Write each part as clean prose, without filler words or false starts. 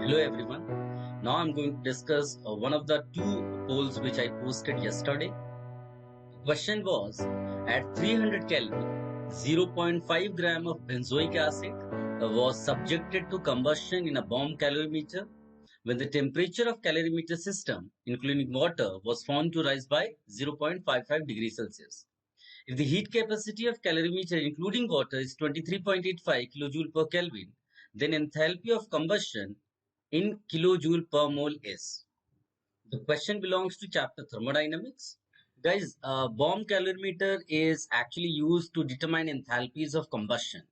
Hello everyone. Now I'm going to discuss one of the two polls which I posted yesterday. The question was, at 300 Kelvin, 0.5 gram of benzoic acid was subjected to combustion in a bomb calorimeter when the temperature of calorimeter system, including water, was found to rise by 0.55 degrees Celsius. If the heat capacity of calorimeter including water is 23.85 kilojoule per Kelvin, then enthalpy of combustion in kilojoule per mole is. The question belongs to chapter thermodynamics. Guys, bomb calorimeter is actually used to determine enthalpies of combustion.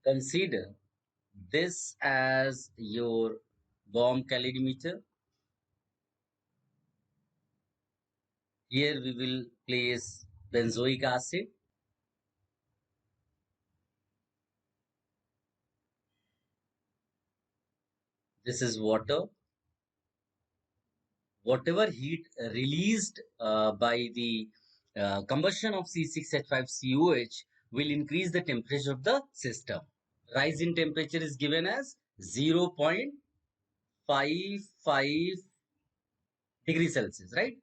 Consider this as your bomb calorimeter. Here we will place benzoic acid. This is water. Whatever heat released by the combustion of C6H5COOH will increase the temperature of the system. Rise in temperature is given as 0.55 degrees Celsius, right?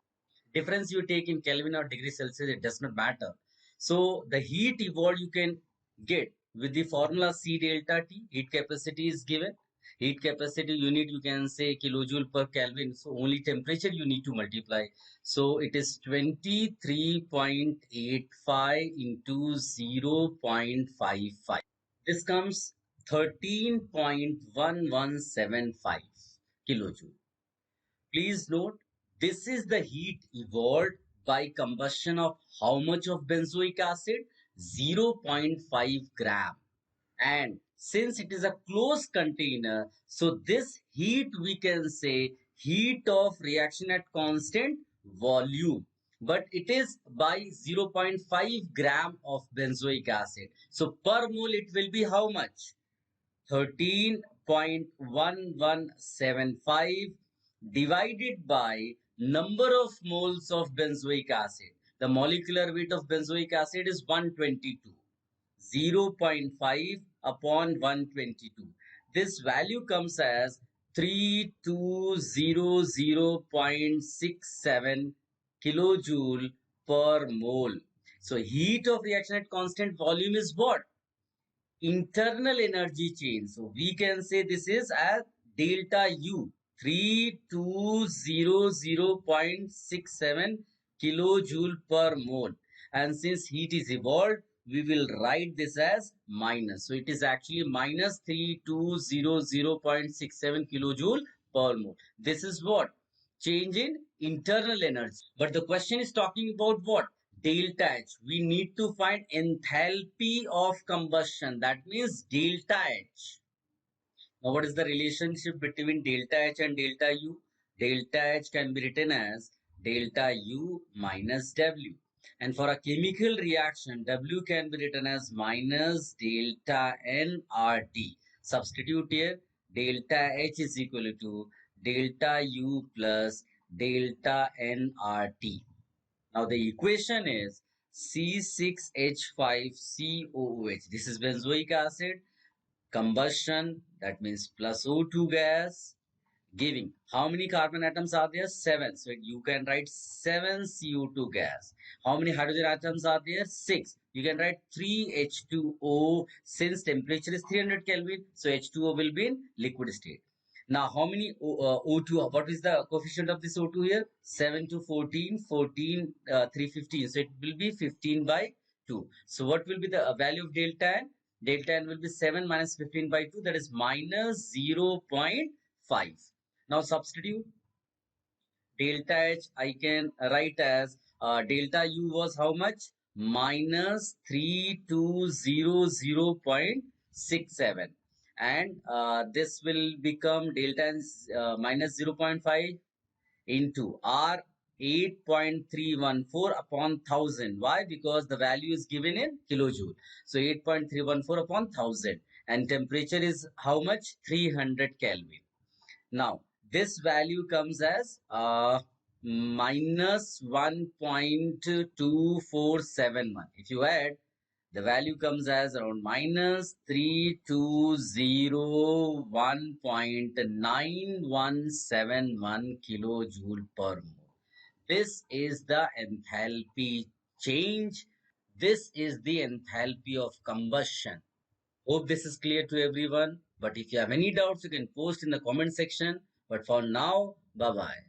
Difference you take in Kelvin or degree Celsius, it does not matter. So the heat evolved you can get with the formula C delta T. Heat capacity is given. Heat capacity unit you can say kilojoule per Kelvin. So only temperature you need to multiply. So it is 23.85 into 0.55. This comes 13.1175 kilojoule. Please note, this is the heat evolved by combustion of how much of benzoic acid? 0.5 gram. And since it is a closed container, so this heat we can say heat of reaction at constant volume. But it is by 0.5 gram of benzoic acid. So per mole it will be how much? 13.1175 divided by number of moles of benzoic acid. The molecular weight of benzoic acid is 122. 0.5 upon 122. This value comes as 3200.67 kilojoule per mole. So heat of reaction at constant volume is what? Internal energy change. So we can say this is as delta U, 3200.67 kilojoule per mole. And since heat is evolved, we will write this as minus. So it is actually minus 3200.67 kilojoule per mole. This is what? Change in internal energy. But the question is talking about what? Delta H. We need to find enthalpy of combustion. That means delta H. Now, what is the relationship between delta H and delta U? Delta H can be written as delta U minus W. And for a chemical reaction, W can be written as minus delta nRT. Substitute here, delta H is equal to delta U plus delta nRT. Now the equation is C6H5COOH. This is benzoic acid. Combustion, that means plus O2 gas, giving how many carbon atoms are there? 7. So you can write 7 CO2 gas. How many hydrogen atoms are there? 6. You can write 3 H2O. Since temperature is 300 Kelvin, so H2O will be in liquid state. Now, how many O2? What is the coefficient of this O2 here? 7 to 14, 14, 3, 15. So it will be 15 by 2. So what will be the value of delta N? Delta N will be 7 minus 15 by 2. That is minus 0.5. Now substitute delta H. I can write as delta U was how much? Minus 3200.67. And this will become delta N minus 0.5 into R 8.314 upon 1000. Why? Because the value is given in kilojoule. So 8.314 upon 1000. And temperature is how much? 300 Kelvin. Now, this value comes as minus 1.2471. If you add The value comes as around minus 3201.9171 kilojoule per mole. This is the enthalpy change. This is the enthalpy of combustion. Hope this is clear to everyone. But if you have any doubts, you can post in the comment section. But for now, bye-bye.